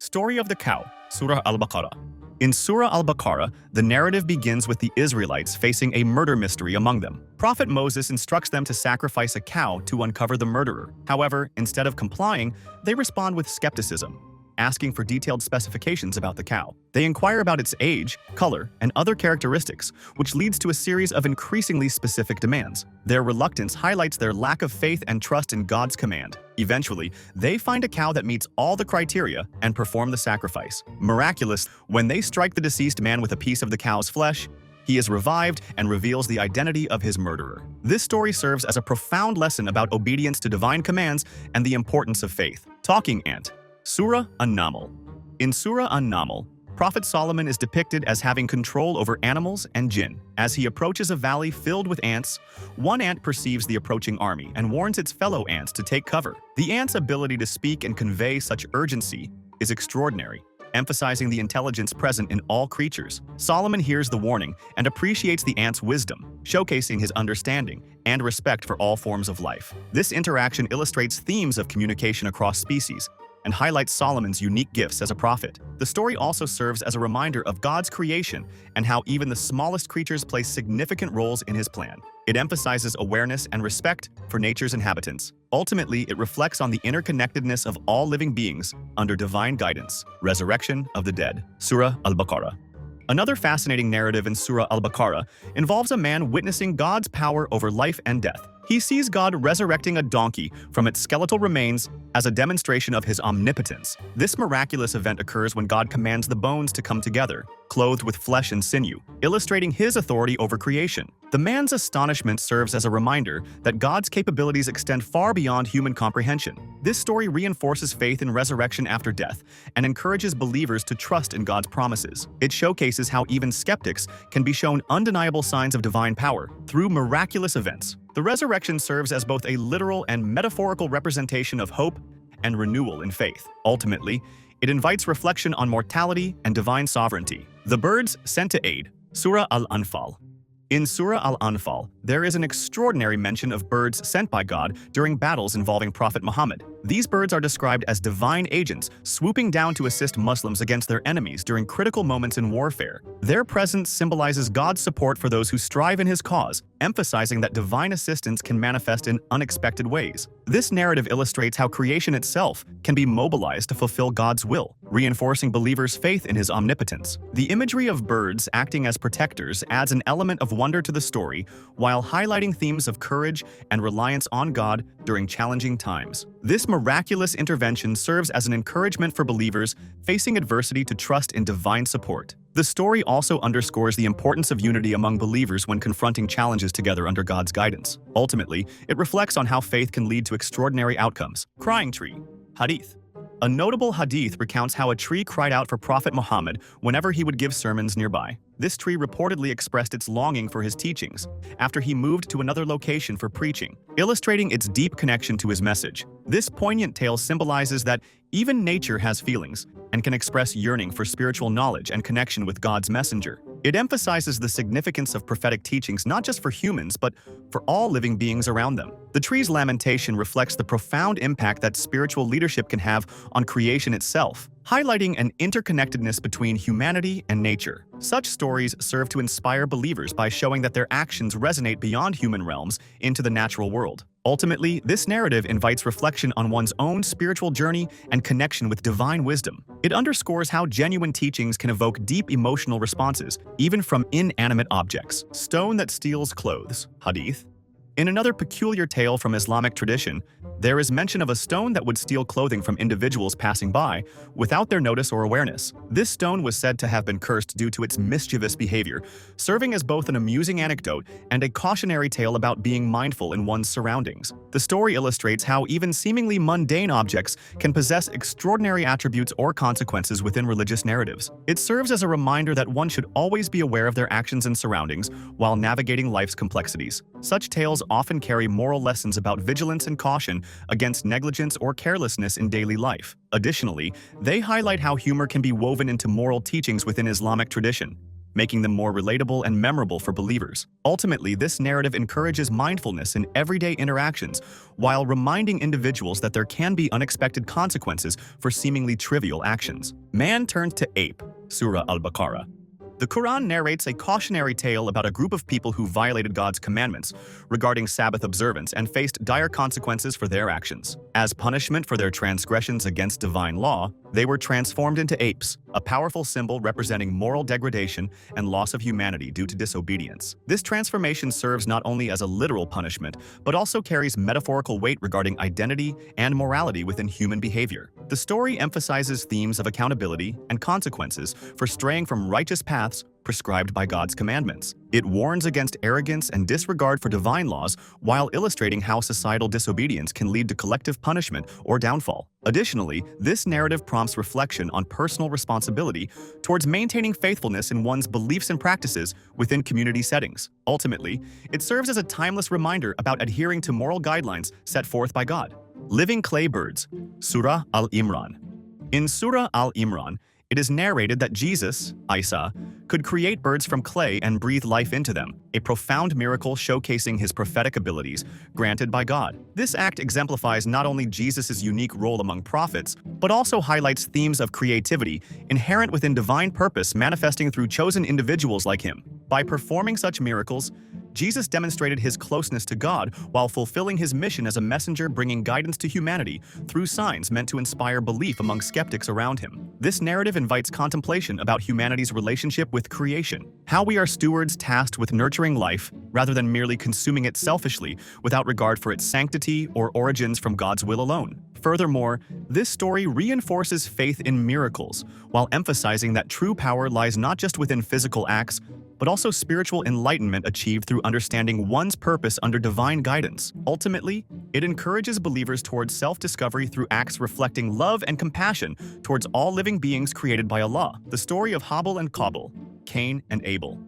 Story of the Cow, Surah Al-Baqarah. In Surah Al-Baqarah, the narrative begins with the Israelites facing a murder mystery among them. Prophet Moses instructs them to sacrifice a cow to uncover the murderer. However, instead of complying, they respond with skepticism, asking for detailed specifications about the cow. They inquire about its age, color, and other characteristics, which leads to a series of increasingly specific demands. Their reluctance highlights their lack of faith and trust in God's command. Eventually, they find a cow that meets all the criteria and perform the sacrifice. Miraculous, when they strike the deceased man with a piece of the cow's flesh, he is revived and reveals the identity of his murderer. This story serves as a profound lesson about obedience to divine commands and the importance of faith. Talking Ant. Surah An-Naml. In Surah An-Naml, Prophet Solomon is depicted as having control over animals and jinn. As he approaches a valley filled with ants, one ant perceives the approaching army and warns its fellow ants to take cover. The ant's ability to speak and convey such urgency is extraordinary, emphasizing the intelligence present in all creatures. Solomon hears the warning and appreciates the ant's wisdom, showcasing his understanding and respect for all forms of life. This interaction illustrates themes of communication across species and highlights Solomon's unique gifts as a prophet. The story also serves as a reminder of God's creation and how even the smallest creatures play significant roles in his plan. It emphasizes awareness and respect for nature's inhabitants. Ultimately, it reflects on the interconnectedness of all living beings under divine guidance. Resurrection of the Dead. Surah Al-Baqarah. Another fascinating narrative in Surah Al-Baqarah involves a man witnessing God's power over life and death. He sees God resurrecting a donkey from its skeletal remains as a demonstration of his omnipotence. This miraculous event occurs when God commands the bones to come together, clothed with flesh and sinew, illustrating his authority over creation. The man's astonishment serves as a reminder that God's capabilities extend far beyond human comprehension. This story reinforces faith in resurrection after death and encourages believers to trust in God's promises. It showcases how even skeptics can be shown undeniable signs of divine power through miraculous events. The resurrection serves as both a literal and metaphorical representation of hope and renewal in faith. Ultimately, it invites reflection on mortality and divine sovereignty. The birds sent to aid. Surah Al-Anfal. In Surah Al-Anfal, there is an extraordinary mention of birds sent by God during battles involving Prophet Muhammad. These birds are described as divine agents, swooping down to assist Muslims against their enemies during critical moments in warfare. Their presence symbolizes God's support for those who strive in his cause, emphasizing that divine assistance can manifest in unexpected ways. This narrative illustrates how creation itself can be mobilized to fulfill God's will, reinforcing believers' faith in his omnipotence. The imagery of birds acting as protectors adds an element of wonder to the story, while highlighting themes of courage and reliance on God during challenging times. This miraculous intervention serves as an encouragement for believers facing adversity to trust in divine support. The story also underscores the importance of unity among believers when confronting challenges together under God's guidance. Ultimately, it reflects on how faith can lead to extraordinary outcomes. Crying Tree. Hadith. A notable hadith recounts how a tree cried out for Prophet Muhammad whenever he would give sermons nearby. This tree reportedly expressed its longing for his teachings after he moved to another location for preaching, illustrating its deep connection to his message. This poignant tale symbolizes that even nature has feelings and can express yearning for spiritual knowledge and connection with God's messenger. It emphasizes the significance of prophetic teachings not just for humans, but for all living beings around them. The tree's lamentation reflects the profound impact that spiritual leadership can have on creation itself, highlighting an interconnectedness between humanity and nature. Such stories serve to inspire believers by showing that their actions resonate beyond human realms into the natural world. Ultimately, this narrative invites reflection on one's own spiritual journey and connection with divine wisdom. It underscores how genuine teachings can evoke deep emotional responses, even from inanimate objects. Stone that steals clothes. Hadith. In another peculiar tale from Islamic tradition, there is mention of a stone that would steal clothing from individuals passing by without their notice or awareness. This stone was said to have been cursed due to its mischievous behavior, serving as both an amusing anecdote and a cautionary tale about being mindful in one's surroundings. The story illustrates how even seemingly mundane objects can possess extraordinary attributes or consequences within religious narratives. It serves as a reminder that one should always be aware of their actions and surroundings while navigating life's complexities. Such tales often carry moral lessons about vigilance and caution against negligence or carelessness in daily life. Additionally, they highlight how humor can be woven into moral teachings within Islamic tradition, making them more relatable and memorable for believers. Ultimately, this narrative encourages mindfulness in everyday interactions while reminding individuals that there can be unexpected consequences for seemingly trivial actions. Man turned to ape, Surah Al-Baqarah. The Qur'an narrates a cautionary tale about a group of people who violated God's commandments regarding Sabbath observance and faced dire consequences for their actions. As punishment for their transgressions against divine law, they were transformed into apes, a powerful symbol representing moral degradation and loss of humanity due to disobedience. This transformation serves not only as a literal punishment, but also carries metaphorical weight regarding identity and morality within human behavior. The story emphasizes themes of accountability and consequences for straying from righteous paths prescribed by God's commandments. It warns against arrogance and disregard for divine laws while illustrating how societal disobedience can lead to collective punishment or downfall. Additionally, this narrative prompts reflection on personal responsibility towards maintaining faithfulness in one's beliefs and practices within community settings. Ultimately, it serves as a timeless reminder about adhering to moral guidelines set forth by God. Living clay birds, Surah Al-Imran. In Surah Al-Imran, it is narrated that Jesus, Isa, could create birds from clay and breathe life into them, a profound miracle showcasing his prophetic abilities granted by God. This act exemplifies not only Jesus' unique role among prophets, but also highlights themes of creativity inherent within divine purpose manifesting through chosen individuals like him. By performing such miracles, Jesus demonstrated his closeness to God while fulfilling his mission as a messenger bringing guidance to humanity through signs meant to inspire belief among skeptics around him. This narrative invites contemplation about humanity's relationship with creation, how we are stewards tasked with nurturing life rather than merely consuming it selfishly without regard for its sanctity or origins from God's will alone. Furthermore, this story reinforces faith in miracles while emphasizing that true power lies not just within physical acts, but also spiritual enlightenment achieved through understanding one's purpose under divine guidance. Ultimately, it encourages believers towards self-discovery through acts reflecting love and compassion towards all living beings created by Allah. The story of Habil and Qabil, Cain and Abel.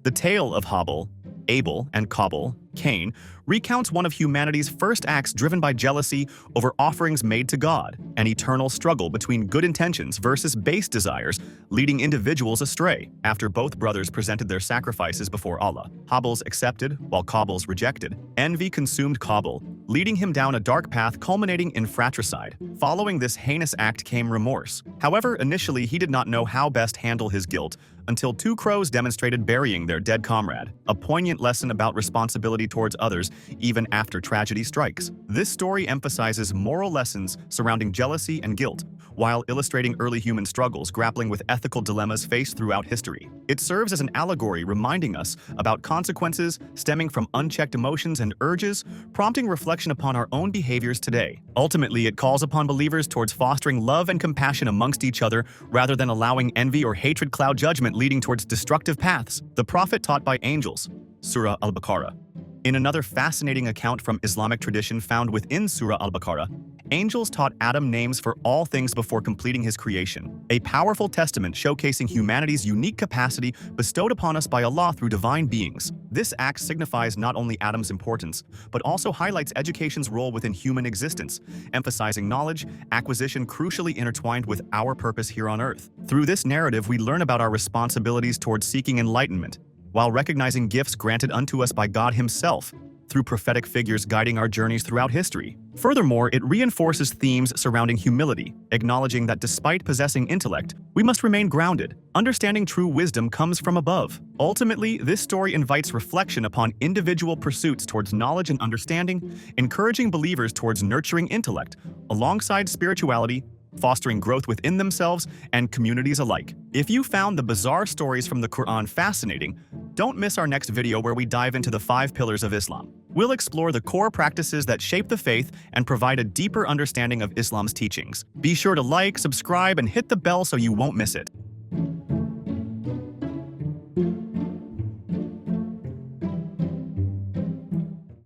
The tale of Habil, Abel, and Qabil, Cain, recounts one of humanity's first acts driven by jealousy over offerings made to God, an eternal struggle between good intentions versus base desires, leading individuals astray. After both brothers presented their sacrifices before Allah, Habil's accepted while Qabil's rejected. Envy consumed Qabil, leading him down a dark path culminating in fratricide. Following this heinous act came remorse. However, initially he did not know how best handle his guilt until two crows demonstrated burying their dead comrade, a poignant lesson about responsibility towards others even after tragedy strikes. This story emphasizes moral lessons surrounding jealousy and guilt, while illustrating early human struggles grappling with ethical dilemmas faced throughout history. It serves as an allegory reminding us about consequences stemming from unchecked emotions and urges, prompting reflection upon our own behaviors today. Ultimately, it calls upon believers towards fostering love and compassion amongst each other rather than allowing envy or hatred cloud judgment leading towards destructive paths. The Prophet taught by angels, Surah Al-Baqarah. In another fascinating account from Islamic tradition found within Surah Al-Baqarah, angels taught Adam names for all things before completing his creation, a powerful testament showcasing humanity's unique capacity bestowed upon us by Allah through divine beings. This act signifies not only Adam's importance, but also highlights education's role within human existence, emphasizing knowledge acquisition crucially intertwined with our purpose here on Earth. Through this narrative, we learn about our responsibilities towards seeking enlightenment, while recognizing gifts granted unto us by God Himself through prophetic figures guiding our journeys throughout history. Furthermore, it reinforces themes surrounding humility, acknowledging that despite possessing intellect, we must remain grounded. Understanding true wisdom comes from above. Ultimately, this story invites reflection upon individual pursuits towards knowledge and understanding, encouraging believers towards nurturing intellect, alongside spirituality, fostering growth within themselves and communities alike. If you found the bizarre stories from the Qur'an fascinating, don't miss our next video where we dive into the 5 pillars of Islam. We'll explore the core practices that shape the faith and provide a deeper understanding of Islam's teachings. Be sure to like, subscribe, and hit the bell so you won't miss it.